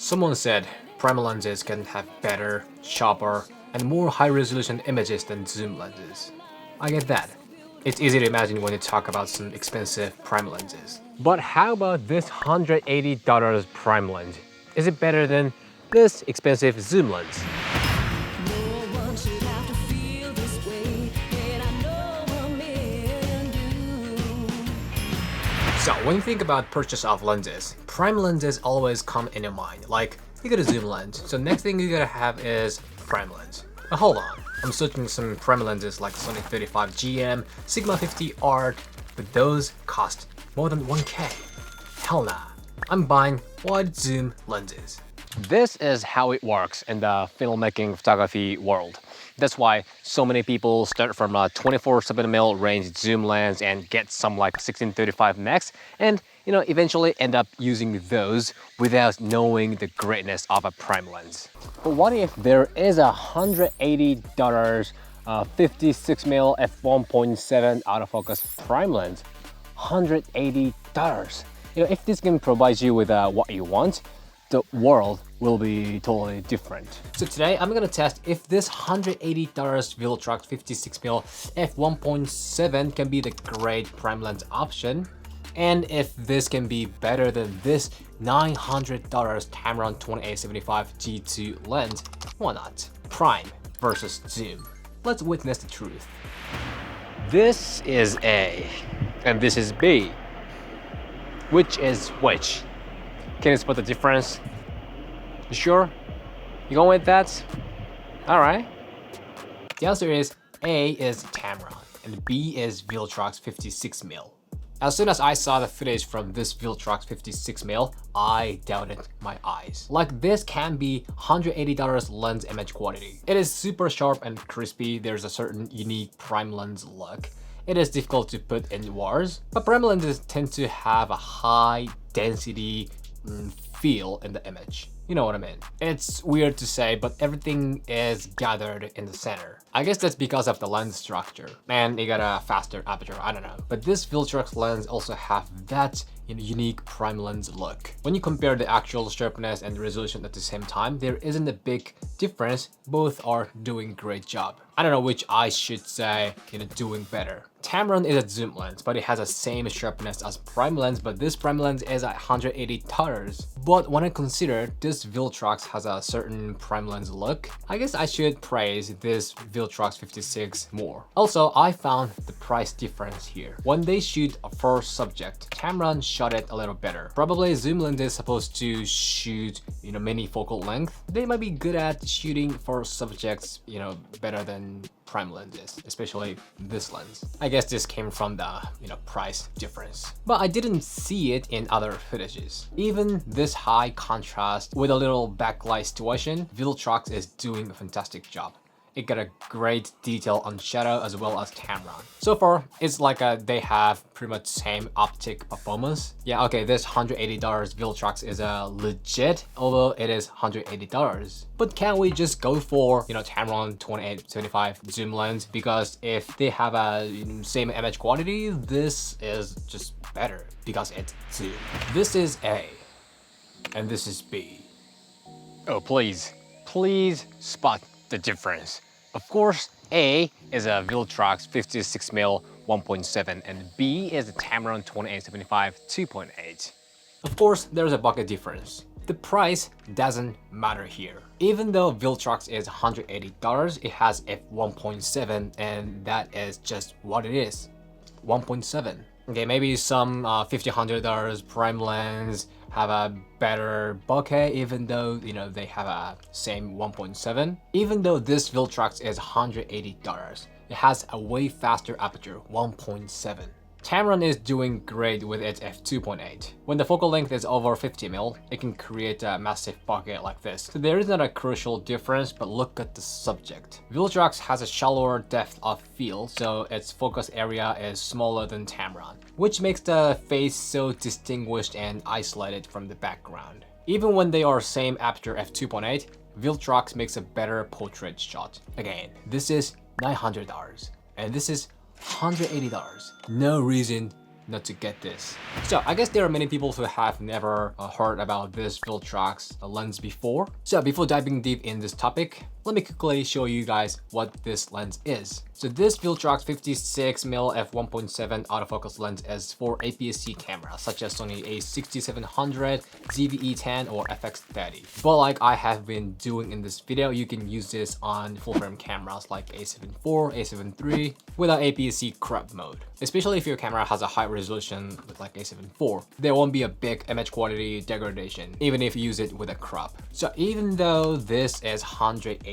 Someone said prime lenses can have better, sharper, and more high-resolution images than zoom lenses. I get that. It's easy to imagine when you talk about some expensive prime lenses. But how about this $180 prime lens? Is it better than this expensive zoom lens? So when you think about purchase of lenses, prime lenses always come in your mind. Like, you get a zoom lens, so next thing you gotta have is prime lens. But hold on, I'm searching some prime lenses like Sony 35 GM, Sigma 50 Art, but those cost more than 1K. Hell nah, I'm buying wide zoom lenses. This is how it works in the filmmaking photography world. That's why so many people start from a 24-7mm range zoom lens and get some like 16-35 max and eventually end up using those without knowing the greatness of a prime lens. But what if there is a $180 56mm f1.7 autofocus prime lens? $180. If this can provide you with what you want, the world will be totally different. So today I'm gonna test if this $180 Viltrox 56mm f1.7 can be the great prime lens option, and if this can be better than this $900 Tamron 28-75mm G2 lens. Why not? Prime versus zoom. Let's witness the truth. This is A, and this is B. Which is which? Can you spot the difference? You sure? You going with that? Alright. The answer is A is Tamron and B is Viltrox 56mm. As soon as I saw the footage from this Viltrox 56mm, I doubted my eyes. Like, this can be $180 lens image quality. It is super sharp and crispy. There's a certain unique prime lens look. It is difficult to put in words, but prime lenses tend to have a high density feel in the image. You know what I mean? It's weird to say, but everything is gathered in the center. I guess that's because of the lens structure. And you got a faster aperture, I don't know. But this Viltrox lens also have that unique prime lens look. When you compare the actual sharpness and resolution at the same time, there isn't a big difference. Both are doing great job. I don't know which I should say, doing better. Tamron is a zoom lens, but it has the same sharpness as prime lens, but this prime lens is at $180. But when I consider this Viltrox has a certain prime lens look, I guess I should praise this Viltrox 56 more. Also, I found the price difference here. When they shoot a first subject, Tamron shot it a little better. Probably zoom lens is supposed to shoot, mini focal length. They might be good at shooting first subjects, better than prime lenses, especially this lens. I guess this came from the, price difference. But I didn't see it in other footages. Even this high contrast with a little backlight situation, Viltrox is doing a fantastic job. It got a great detail on shadow as well as Tamron. So far, it's like they have pretty much same optic performance. Yeah, okay, this $180 Viltrox is legit, although it is $180. But can we just go for, Tamron 28-75 zoom lens? Because if they have a same image quality, this is just better because it's zoom. This is A, and this is B. Oh, please spot the difference. Of course, A is a Viltrox 56mm 1.7 and B is a Tamron 28-75 2.8. Of course, there's a Bokeh difference. The price doesn't matter here. Even though Viltrox is $180, it has f1.7 and that is just what it is. 1.7. Okay, maybe some $1,500 prime lens have a better bokeh, even though they have a same 1.7. Even though this Viltrox is $180, it has a way faster aperture, 1.7. Tamron is doing great with its f2.8. When the focal length is over 50mm, it can create a massive bokeh like this. So there isn't a crucial difference, but look at the subject. Viltrox has a shallower depth of field, so its focus area is smaller than Tamron, which makes the face so distinguished and isolated from the background. Even when they are same aperture f2.8, Viltrox makes a better portrait shot. Again, this is $900 and this is $180. No reason not to get this. So I guess there are many people who have never heard about this Viltrox lens before. So before diving deep in this topic, let me quickly show you guys what this lens is. So this Viltrox 56mm f1.7 autofocus lens is for APS-C cameras such as Sony A6700, ZV-E1 or FX30. But like I have been doing in this video, you can use this on full frame cameras like A7IV, A7III without APS-C crop mode. Especially if your camera has a high resolution with like A7IV, there won't be a big image quality degradation even if you use it with a crop. So even though this is $180,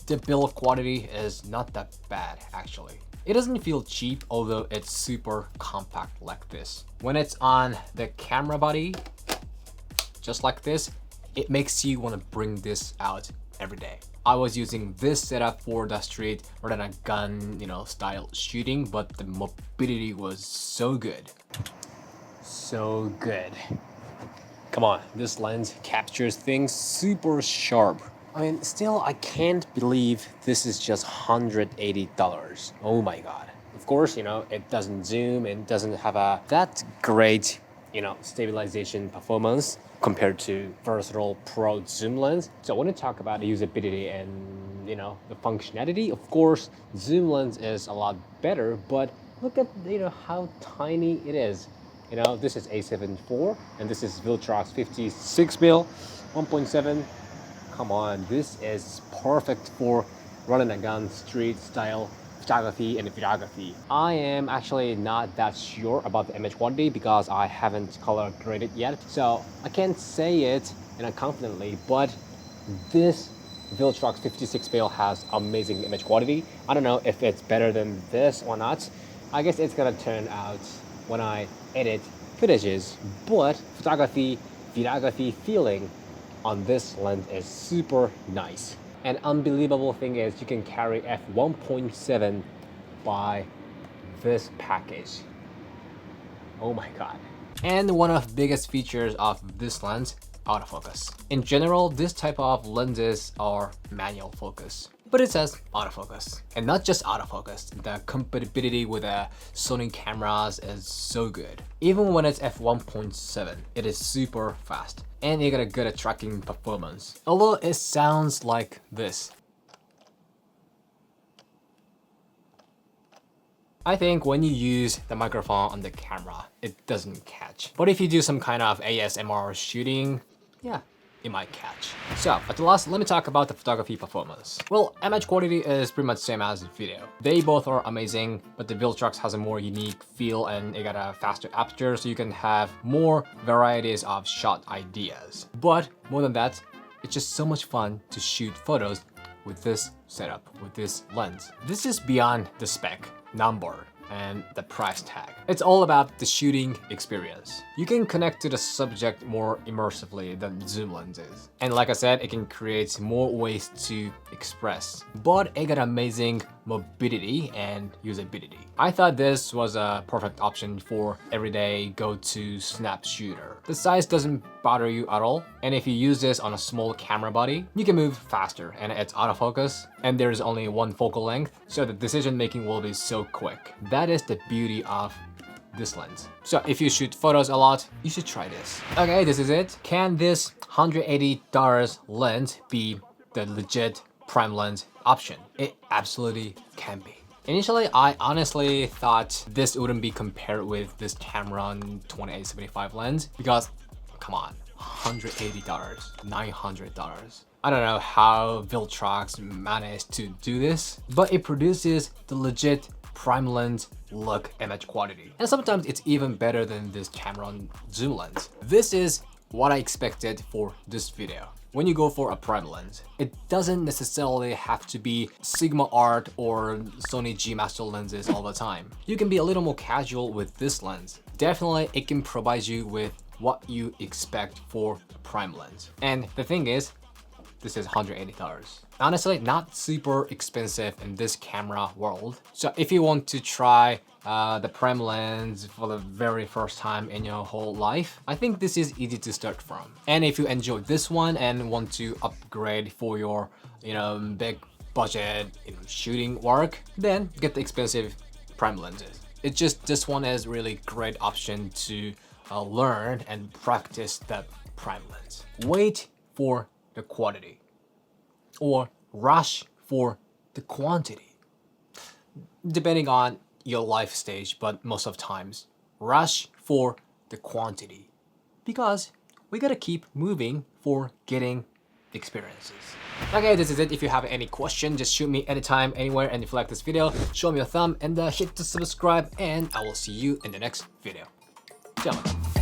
the build quality is not that bad actually. It doesn't feel cheap, although it's super compact like this. When it's on the camera body, just like this, it makes you want to bring this out every day. I was using this setup for the street rather than a gun, style shooting, but the mobility was so good. So good. Come on, this lens captures things super sharp. I mean, still, I can't believe this is just $180. Oh my God. Of course, it doesn't zoom and doesn't have that great, stabilization performance compared to versatile pro zoom lens. So when we talk about usability and, the functionality, of course, zoom lens is a lot better, but look at, how tiny it is. This is A7IV and this is Viltrox 56mm 1.7. Come on, this is perfect for running a gun, street style photography and videography. I am actually not that sure about the image quality because I haven't color graded yet, so I can't say it confidently, but this Viltrox 56mm has amazing image quality. I don't know if it's better than this or not. I guess it's gonna turn out when I edit footages, but photography, videography feeling on this lens is super nice. An unbelievable thing is you can carry f1.7 by this package. Oh my God. And one of the biggest features of this lens, autofocus. In general, this type of lenses are manual focus, but it says autofocus. And not just autofocus, the compatibility with the Sony cameras is so good. Even when it's f1.7, it is super fast. And you got a good at tracking performance. Although it sounds like this. I think when you use the microphone on the camera, it doesn't catch. But if you do some kind of ASMR shooting, yeah, it might catch. So at the last, let me talk about the photography performance. Well, image quality is pretty much same as video. They both are amazing, but the Viltrox has a more unique feel and it got a faster aperture, so you can have more varieties of shot ideas. But more than that, it's just so much fun to shoot photos with this setup, with this lens. This is beyond the spec, number, and the price tag. It's all about the shooting experience. You can connect to the subject more immersively than zoom lenses. And like I said, it can create more ways to express, but it got amazing mobility and usability. I thought this was a perfect option for everyday go-to snap shooter. The size doesn't bother you at all, and if you use this on a small camera body, you can move faster and it's autofocus, and there's only one focal length, so the decision making will be so quick. That is the beauty of this lens. So if you shoot photos a lot, you should try this. Okay, this is it. Can this $180 lens be the legit prime lens option? It absolutely can be. Initially, I honestly thought this wouldn't be compared with this Tamron 28-75 lens because, come on, $180, $900. I don't know how Viltrox managed to do this, but it produces the legit prime lens look image quality. And sometimes it's even better than this Tamron zoom lens. This is what I expected for this video. When you go for a prime lens, it doesn't necessarily have to be Sigma Art or Sony G Master lenses all the time. You can be a little more casual with this lens. Definitely, it can provide you with what you expect for a prime lens. And the thing is, this is $180. Honestly, not super expensive in this camera world. So if you want to try the prime lens for the very first time in your whole life, I think this is easy to start from. And if you enjoyed this one and want to upgrade for your, big budget shooting work, then get the expensive prime lenses. It's just this one is really great option to learn and practice that prime lens. Wait for the quantity or rush for the quantity, depending on your life stage, but most of times rush for the quantity because we gotta keep moving for getting the experiences. Okay, this is it. If you have any question, just shoot me anytime, anywhere, and if you like this video, show me a thumb and hit the subscribe, and I will see you in the next video. Ciao.